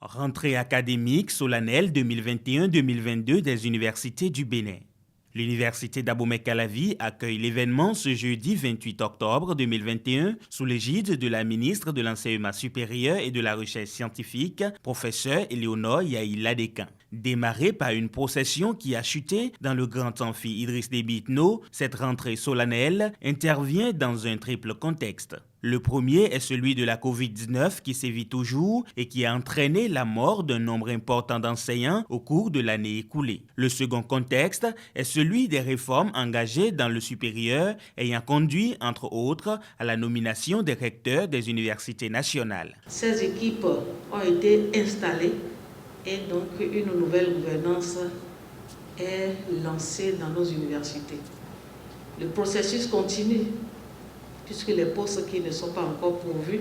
Rentrée académique solennelle 2021-2022 des universités du Bénin. L'université d'Abomey-Calavi accueille l'événement ce jeudi 28 octobre 2021 sous l'égide de la ministre de l'Enseignement supérieur et de la Recherche scientifique, professeure Éléonore Yahi Ladékan. Démarrée par une procession qui a chuté dans le grand amphi Idriss Déby Itno, cette rentrée solennelle intervient dans un triple contexte. Le premier est celui de la COVID-19 qui sévit toujours et qui a entraîné la mort d'un nombre important d'enseignants au cours de l'année écoulée. Le second contexte est celui des réformes engagées dans le supérieur ayant conduit, entre autres, à la nomination des recteurs des universités nationales. Ces équipes ont été installées et donc une nouvelle gouvernance est lancée dans nos universités. Le processus continue, puisque les postes qui ne sont pas encore pourvus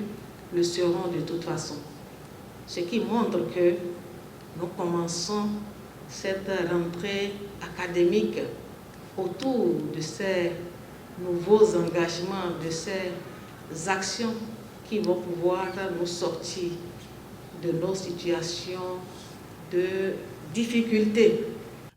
le seront de toute façon. Ce qui montre que nous commençons cette rentrée académique autour de ces nouveaux engagements, de ces actions qui vont pouvoir nous sortir de nos situations de difficultés.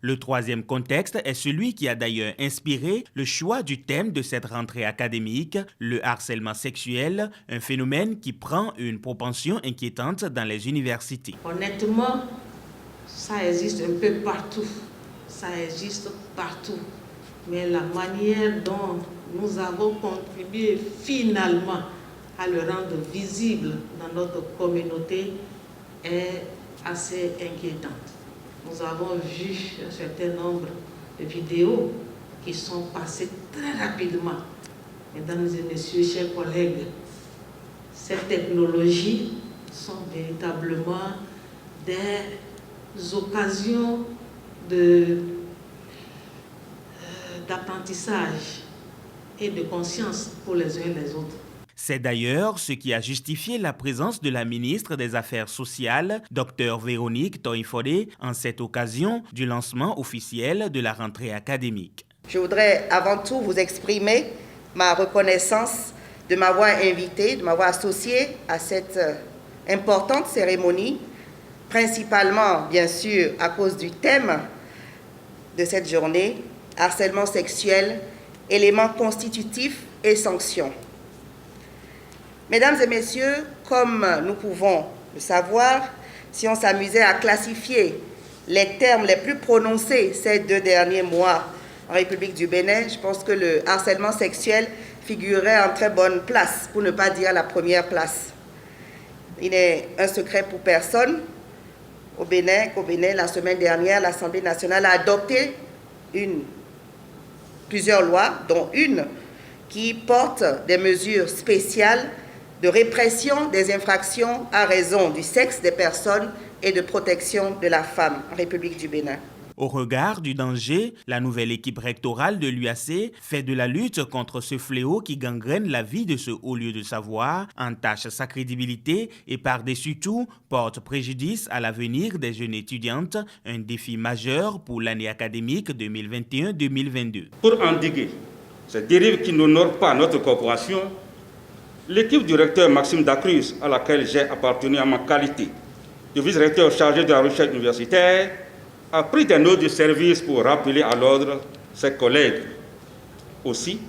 Le troisième contexte est celui qui a d'ailleurs inspiré le choix du thème de cette rentrée académique, le harcèlement sexuel, un phénomène qui prend une propension inquiétante dans les universités. Honnêtement, ça existe un peu partout, ça existe partout. Mais la manière dont nous avons contribué finalement à le rendre visible dans notre communauté est assez inquiétante. Nous avons vu un certain nombre de vidéos qui sont passées très rapidement. Mesdames et messieurs, chers collègues, ces technologies sont véritablement des occasions d'apprentissage et de conscience pour les uns et les autres. C'est d'ailleurs ce qui a justifié la présence de la ministre des Affaires sociales, Dr Véronique Toye-Fodé, en cette occasion du lancement officiel de la rentrée académique. Je voudrais avant tout vous exprimer ma reconnaissance de m'avoir invité, de m'avoir associé à cette importante cérémonie, principalement, bien sûr, à cause du thème de cette journée, harcèlement sexuel, éléments constitutifs et sanctions. Mesdames et messieurs, comme nous pouvons le savoir, si on s'amusait à classifier les termes les plus prononcés ces 2 derniers mois en République du Bénin, je pense que le harcèlement sexuel figurerait en très bonne place, pour ne pas dire la première place. Il n'est un secret pour personne qu'au Bénin, la semaine dernière, l'Assemblée nationale a adopté plusieurs lois, dont une qui porte des mesures spéciales de répression des infractions à raison du sexe des personnes et de protection de la femme en République du Bénin. Au regard du danger, la nouvelle équipe rectorale de l'UAC fait de la lutte contre ce fléau qui gangrène la vie de ce haut lieu de savoir, entache sa crédibilité et par-dessus tout porte préjudice à l'avenir des jeunes étudiantes, un défi majeur pour l'année académique 2021-2022. Pour endiguer ces dérives qui n'honorent pas notre corporation, l'équipe du recteur Maxime Dacruz, à laquelle j'ai appartenu en ma qualité de vice-recteur chargé de la recherche universitaire, a pris des notes de service pour rappeler à l'ordre ses collègues. Aussi,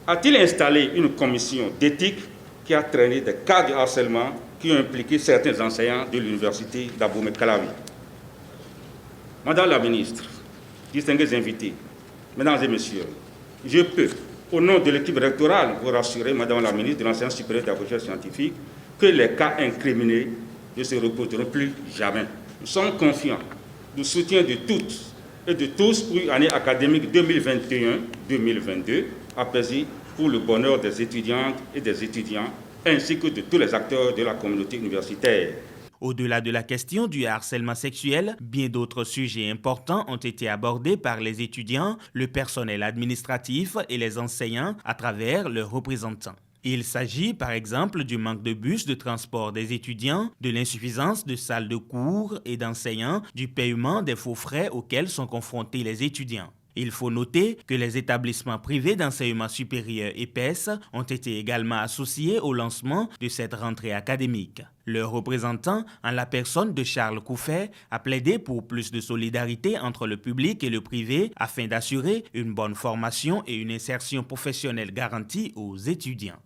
a-t-il installé une commission d'éthique qui a traîné des cas de harcèlement qui ont impliqué certains enseignants de l'université d'Abomey-Calavi. Madame la ministre, distingués invités, mesdames et messieurs, je peux, au nom de l'équipe rectorale, vous rassurer, Madame la ministre de l'Enseignement supérieur et de la Recherche scientifique, que les cas incriminés ne se reproduiront plus jamais. Nous sommes confiants du soutien de toutes et de tous pour une année académique 2021-2022, apaisée pour le bonheur des étudiantes et des étudiants, ainsi que de tous les acteurs de la communauté universitaire. Au-delà de la question du harcèlement sexuel, bien d'autres sujets importants ont été abordés par les étudiants, le personnel administratif et les enseignants à travers leurs représentants. Il s'agit par exemple du manque de bus de transport des étudiants, de l'insuffisance de salles de cours et d'enseignants, du paiement des faux frais auxquels sont confrontés les étudiants. Il faut noter que les établissements privés d'enseignement supérieur EPES ont été également associés au lancement de cette rentrée académique. Le représentant, en la personne de Charles Couffet, a plaidé pour plus de solidarité entre le public et le privé afin d'assurer une bonne formation et une insertion professionnelle garantie aux étudiants.